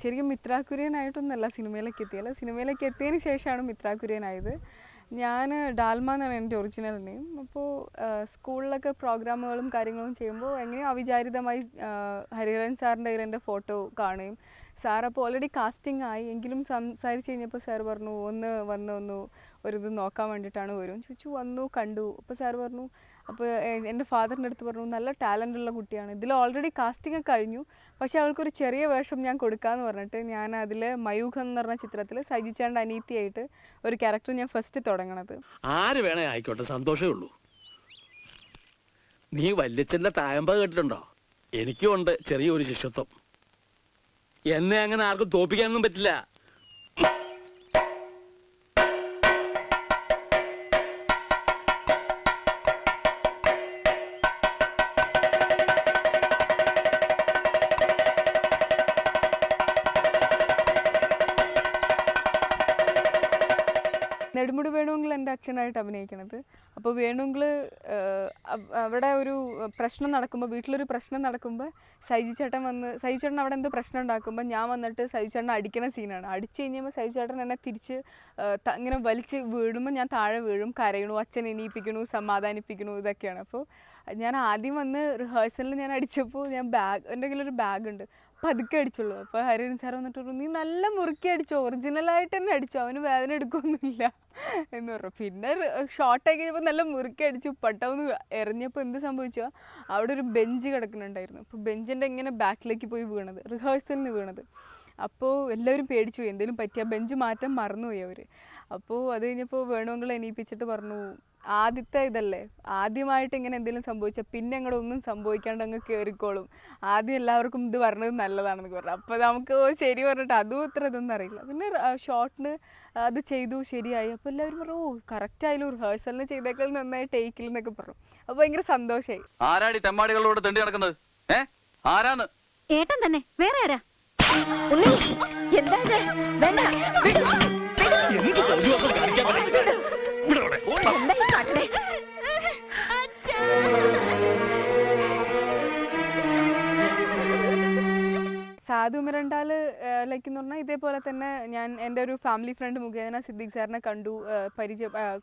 ശരിക്കും മിത്ര കുര്യനായിട്ടൊന്നല്ല സിനിമയിലേക്ക് എത്തിയല്ല, സിനിമയിലേക്ക് എത്തിയതിന് ശേഷമാണ് മിത്ര കുര്യനായത്. ഞാൻ ഡാൽമ എന്നാണ് എൻ്റെ ഒറിജിനൽ നെയിം. അപ്പോൾ സ്കൂളിലൊക്കെ പ്രോഗ്രാമുകളും കാര്യങ്ങളും ചെയ്യുമ്പോൾ എങ്ങനെയോ അവിചാരിതമായി ഹരിഹരൻ സാറിൻ്റെ കയ്യിൽ എൻ്റെ ഫോട്ടോ കാണുകയും സാർ അപ്പോൾ ഓൾറെഡി കാസ്റ്റിംഗ് ആയി എങ്കിലും സംസാരിച്ച് കഴിഞ്ഞപ്പോൾ സാർ പറഞ്ഞു ഒന്ന് ഒരിത് നോക്കാൻ വേണ്ടിയിട്ടാണ് വരും ചോദിച്ചു. വന്നു കണ്ടു. അപ്പോൾ സാർ പറഞ്ഞു, അപ്പോൾ എൻ്റെ ഫാദറിൻ്റെ അടുത്ത് പറഞ്ഞു നല്ല ടാലൻ്റുള്ള കുട്ടിയാണ്, ഇതിൽ ഓൾറെഡി കാസ്റ്റിംഗ് ഒക്കെ കഴിഞ്ഞു, പക്ഷേ അവൾക്കൊരു ചെറിയ വേഷം ഞാൻ കൊടുക്കാമെന്ന് പറഞ്ഞിട്ട് ഞാൻ അതിൽ മയൂഖം എന്ന് പറഞ്ഞ ചിത്രത്തിൽ സൈജു ചേട്ടൻ്റെ അനീതിയായിട്ട് ഒരു ക്യാരക്ടർ ഞാൻ ഫസ്റ്റ് തുടങ്ങണത്. ആര് വേണേ ആയിക്കോട്ടെ, സന്തോഷമേ ഉള്ളൂ. നീ വല്യച്ഛൻ്റെ തായമ്പ കേട്ടിട്ടുണ്ടോ? എനിക്കും ഉണ്ട് ചെറിയൊരു ശിഷ്യത്വം. എന്നെ അങ്ങനെ ആർക്കും തോപ്പിക്കാനൊന്നും പറ്റില്ല. നെടുമുടി വേണുങ്കിൾ എൻ്റെ അച്ഛനായിട്ട് അഭിനയിക്കണത്. അപ്പോൾ വേണുങ്കിൾ അവിടെ ഒരു പ്രശ്നം നടക്കുമ്പോൾ, വീട്ടിലൊരു പ്രശ്നം നടക്കുമ്പോൾ സൈജു ചേട്ടൻ അവിടെ എന്തോ പ്രശ്നം ഉണ്ടാക്കുമ്പോൾ ഞാൻ വന്നിട്ട് സൈജു ചേട്ടനെ അടിക്കുന്ന സീനാണ്. അടിച്ചു കഴിഞ്ഞപ്പോൾ സൈജു ചേട്ടൻ എന്നെ തിരിച്ച് ഇങ്ങനെ വലിച്ച് വീഴുമ്പോൾ ഞാൻ താഴെ വീഴും, കരയണു, അച്ഛൻ എണീപ്പിക്കണു, സമാധാനിപ്പിക്കണു, ഇതൊക്കെയാണ്. അപ്പോൾ ഞാൻ ആദ്യം വന്ന് റിഹേഴ്സലിൽ ഞാൻ അടിച്ചപ്പോൾ എൻ്റെ കയ്യിലൊരു ബാഗുണ്ട്, പതുക്കെ അടിച്ചുള്ളൂ. അപ്പോൾ ഹരിഹരൻ സാർ വന്നിട്ട് പറഞ്ഞു, നീ നല്ല മുറുക്കി അടിച്ചോ, ഒറിജിനലായിട്ട് തന്നെ അടിച്ചോ, അവന് വേദന എടുക്കൊന്നുമില്ല എന്ന് പറഞ്ഞു. പിന്നെ ഷോർട്ടായി കഴിഞ്ഞപ്പോൾ നല്ല മുറുക്കി അടിച്ചു. പട്ടവന്ന് എറിഞ്ഞപ്പോൾ എന്ത് സംഭവിച്ചോ, അവിടെ ഒരു ബെഞ്ച് കിടക്കുന്നുണ്ടായിരുന്നു. അപ്പോൾ ബെഞ്ചിൻ്റെ ഇങ്ങനെ ബാക്കിലേക്ക് പോയി വീണത്, റിഹേഴ്സലിന് വീണത്. അപ്പോൾ എല്ലാവരും പേടിച്ചു പോയി, എന്തെങ്കിലും പറ്റിയ ബെഞ്ച് മാറ്റാൻ മറന്നുപോയി അവർ. അപ്പോൾ അത് കഴിഞ്ഞപ്പോൾ വേണുങ്കിൾ എണീപ്പിച്ചിട്ട് പറഞ്ഞു, ആദ്യത്തെ ഇതല്ലേ, ആദ്യമായിട്ട് ഇങ്ങനെ എന്തെങ്കിലും സംഭവിച്ചാൽ പിന്നെ അങ്ങോട്ട് ഒന്നും സംഭവിക്കാണ്ട് അങ്ങ് കയറിക്കോളും, ആദ്യം എല്ലാവർക്കും ഇത് പറഞ്ഞത് നല്ലതാണെന്ന് പറഞ്ഞു. അപ്പോൾ നമുക്ക് ശരി പറഞ്ഞിട്ട് അതും ഇത്ര ഇതൊന്നും അറിയില്ല. പിന്നെ ഷോർട്ടിന് അത് ചെയ്തു, ശരിയായി. അപ്പോൾ എല്ലാവരും പറഞ്ഞു, ഓ കറക്റ്റായാലും റിഹേഴ്സലിന് ചെയ്തേക്കാൾ നന്നായി ടേക്കിൽ എന്നൊക്കെ പറഞ്ഞു. അപ്പോൾ ഭയങ്കര സന്തോഷമായി. ആരാടി തെമ്മാടികളോട് തെണ്ടി നടക്കുന്നത്? ആരാന്ന്? ഏട്ടൻ തന്നെ, വേറെ ആരാ? സാധു മിറണ്ടാലിലേക്ക് എന്ന് പറഞ്ഞാൽ ഇതേപോലെ തന്നെ ഞാൻ എൻ്റെ ഒരു ഫാമിലി ഫ്രണ്ട് മുഖേന സിദ്ദിഖ് സാറിനെ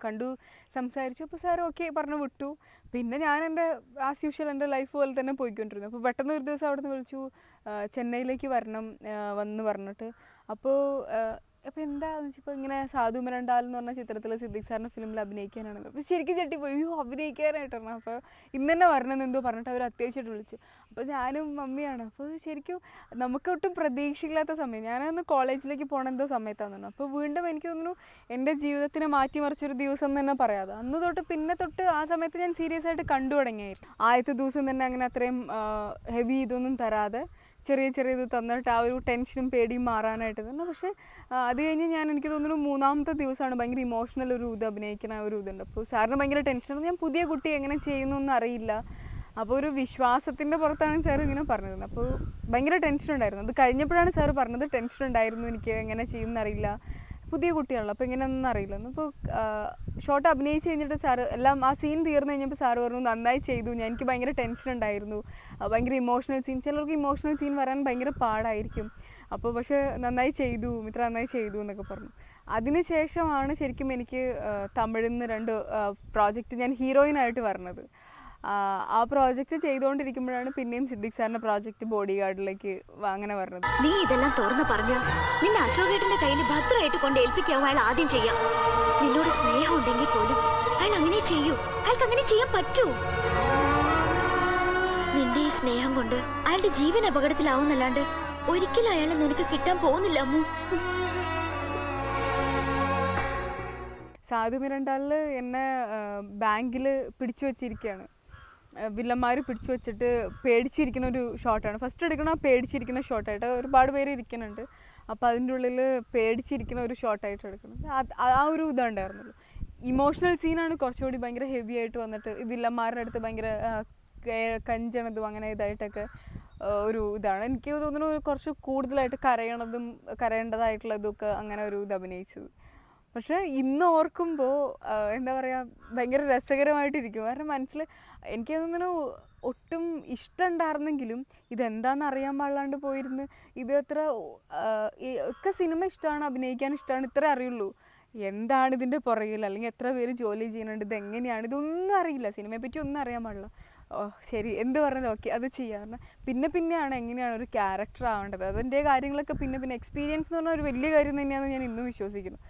കണ്ടു സംസാരിച്ചു. അപ്പോൾ സാർ ഓക്കെ പറഞ്ഞു വിട്ടു. പിന്നെ ഞാൻ എൻ്റെ ആസ് യൂഷ്വൽ എൻ്റെ ലൈഫ് പോലെ തന്നെ പോയിക്കൊണ്ടിരുന്നു. അപ്പോൾ പെട്ടെന്ന് ഒരു ദിവസം അവിടെ നിന്ന് വിളിച്ചു, ചെന്നൈയിലേക്ക് വന്ന് പറഞ്ഞിട്ട്. അപ്പോൾ എന്താണെന്ന് വെച്ചപ്പോൾ ഇങ്ങനെ സാധു മിറണ്ടാൽ എന്ന് പറഞ്ഞ ചിത്രത്തിൽ സിദ്ദിഖ് സാറിൻ്റെ ഫിലിമിൽ അഭിനയിക്കാനാണ്. അപ്പോൾ ശരിക്കും ചെട്ടിപ്പോയി, അഭിനയിക്കാനായിട്ടാണ്. അപ്പോൾ ഇന്ന് തന്നെ വരണമെന്ന് എന്തോ പറഞ്ഞിട്ട് അവർ അത്യാവശ്യമായിട്ട് വിളിച്ചു. അപ്പോൾ ഞാനും മമ്മിയാണ്. അപ്പോൾ ശരിക്കും നമുക്കൊട്ടും പ്രതീക്ഷയില്ലാത്ത സമയം, ഞാനന്ന് കോളേജിലേക്ക് പോകണ എന്തോ സമയത്താണെന്ന് പറഞ്ഞു. അപ്പോൾ വീണ്ടും എനിക്ക് തോന്നുന്നു എൻ്റെ ജീവിതത്തിനെ മാറ്റിമറിച്ചൊരു ദിവസം എന്ന് തന്നെ പറയാതെ. അന്ന് തൊട്ട് പിന്നെ തൊട്ട് ആ സമയത്ത് ഞാൻ സീരിയസ് ആയിട്ട് കണ്ടു തുടങ്ങിയായിരുന്നു. ആദ്യത്തെ ദിവസം തന്നെ അങ്ങനെ അത്രയും ഹെവി ഇതൊന്നും തരാതെ ചെറിയ ഇത് തന്നിട്ട് ആ ഒരു ടെൻഷനും പേടിയും മാറാനായിട്ട് തന്നെ. പക്ഷേ അത് കഴിഞ്ഞ് എനിക്ക് തോന്നുന്നു മൂന്നാമത്തെ ദിവസമാണ് ഭയങ്കര ഇമോഷണൽ ഒരു ഇത് അഭിനയിക്കുന്ന ഒരു ഇതുണ്ട്. അപ്പോൾ സാറിന് ഭയങ്കര ടെൻഷനാണ്, ഞാൻ പുതിയ കുട്ടി എങ്ങനെ ചെയ്യുന്നു എന്ന് അറിയില്ല. അപ്പോൾ ഒരു വിശ്വാസത്തിൻ്റെ പുറത്താണ് സാർ ഇങ്ങനെ പറഞ്ഞിരുന്നത്. അപ്പോൾ ഭയങ്കര ടെൻഷൻ ഉണ്ടായിരുന്നു. അത് കഴിഞ്ഞപ്പോഴാണ് സാർ പറഞ്ഞത്, ടെൻഷൻ ഉണ്ടായിരുന്നു എനിക്ക്, എങ്ങനെ ചെയ്യുമെന്നറിയില്ല, പുതിയ കുട്ടിയാണല്ലോ, അപ്പോൾ ഇങ്ങനെയൊന്നും അറിയില്ല. അപ്പോൾ ഷോർട്ട് അഭിനയിച്ച് കഴിഞ്ഞിട്ട് സാറ് എല്ലാം ആ സീൻ തീർന്നു കഴിഞ്ഞപ്പോൾ സാറ് പറഞ്ഞു, നന്നായി ചെയ്തു, എനിക്ക് ഭയങ്കര ടെൻഷൻ ഉണ്ടായിരുന്നു, ഭയങ്കര ഇമോഷണൽ സീൻ, ചിലർക്ക് ഇമോഷണൽ സീൻ വരാൻ ഭയങ്കര പാടായിരിക്കും, അപ്പോൾ പക്ഷേ നന്നായി ചെയ്തു, മിത്ര നന്നായി ചെയ്തു എന്നൊക്കെ പറഞ്ഞു. അതിനുശേഷമാണ് ശരിക്കും എനിക്ക് തമിഴിൽ നിന്ന് 2 പ്രോജക്റ്റ് ഞാൻ ഹീറോയിനായിട്ട് പറഞ്ഞത്. ആ പ്രോജക്റ്റ് ചെയ്തുകൊണ്ടിരിക്കുമ്പോഴാണ് പിന്നെയും സിദ്ദിഖ് സാറിന്റെ പ്രോജക്റ്റ് ബോഡി ഗാർഡിലേക്ക് അങ്ങനെ പറഞ്ഞത്. നീ ഇതെല്ലാം തുറന്ന് പറഞ്ഞ നിന്നെ അശോകേട്ടന്റെ കയ്യിൽ ഭദ്രമായിട്ട് കൊണ്ട് ഏൽപ്പിക്കാവും അയാൾ ആദ്യം ചെയ്യാം. നിന്നോട് സ്നേഹം ഉണ്ടെങ്കിൽ പോലും അയാൾ അങ്ങനെ ചെയ്യൂ, അയാൾക്ക് അങ്ങനെ ചെയ്യാൻ പറ്റൂ. നിന്റെ ഈ സ്നേഹം കൊണ്ട് അയാളുടെ ജീവൻ അപകടത്തിലാവുന്നല്ലാണ്ട് ഒരിക്കലും അയാളെ നിനക്ക് കിട്ടാൻ പോകുന്നില്ല അമ്മു. സാധു മിറണ്ടാലിൽ എന്നെ ബാങ്കിൽ പിടിച്ചു വച്ചിരിക്കുകയാണ്, വില്ലന്മാർ പിടിച്ചു വെച്ചിട്ട് പേടിച്ചിരിക്കുന്ന ഒരു ഷോട്ടാണ്. ഫസ്റ്റ് എടുക്കണ പേടിച്ചിരിക്കുന്ന ഷോട്ടായിട്ട് ഒരുപാട് പേര് ഇരിക്കുന്നുണ്ട്. അപ്പോൾ അതിൻ്റെ ഉള്ളിൽ പേടിച്ചിരിക്കുന്ന ഒരു ഷോട്ടായിട്ട് എടുക്കുന്നത്. ആ ഒരു ഇതുണ്ടായിരുന്നുള്ളൂ. ഇമോഷണൽ സീനാണ് കുറച്ചുകൂടി ഭയങ്കര ഹെവി ആയിട്ട് വന്നിട്ട് വില്ലന്മാരുടെ അടുത്ത് ഭയങ്കര കഞ്ചണതും അങ്ങനെ ഇതായിട്ടൊക്കെ ഒരു ഇതാണ്. എനിക്ക് തോന്നുന്നു കുറച്ച് കൂടുതലായിട്ട് കരയേണ്ടതായിട്ടുള്ളതൊക്കെ അങ്ങനെ ഒരു ഇത് അഭിനയിച്ചത്. പക്ഷേ ഇന്ന് ഓർക്കുമ്പോൾ എന്താ പറയുക ഭയങ്കര രസകരമായിട്ടിരിക്കും. കാരണം മനസ്സിൽ എനിക്കതൊന്നും ഒട്ടും ഇഷ്ടമുണ്ടായിരുന്നെങ്കിലും ഇതെന്താണെന്ന് അറിയാൻ പാടില്ലാണ്ട് പോയിരുന്ന് ഇത് അത്ര ഒക്കെ സിനിമ ഇഷ്ടമാണ്, അഭിനയിക്കാൻ ഇഷ്ടമാണ്, ഇത്രേ അറിയുള്ളൂ. എന്താണ് ഇതിൻ്റെ പുറകിൽ, അല്ലെങ്കിൽ എത്ര പേര് ജോലി ചെയ്യുന്നുണ്ട്, ഇതെങ്ങനെയാണ്, ഇതൊന്നും അറിയില്ല, സിനിമയെ പറ്റി ഒന്നും അറിയാൻ പാടില്ല. ശരി എന്ത് പറഞ്ഞാലും ഓക്കെ അത് ചെയ്യാറുണ്ട്. പിന്നെയാണ് എങ്ങനെയാണ് ഒരു ക്യാരക്ടർ ആവേണ്ടത്, അതിൻ്റെ കാര്യങ്ങളൊക്കെ പിന്നെ എക്സ്പീരിയൻസ് എന്ന് പറഞ്ഞാൽ ഒരു വലിയ കാര്യം തന്നെയാണെന്ന് ഞാൻ ഇന്നും വിശ്വസിക്കുന്നു.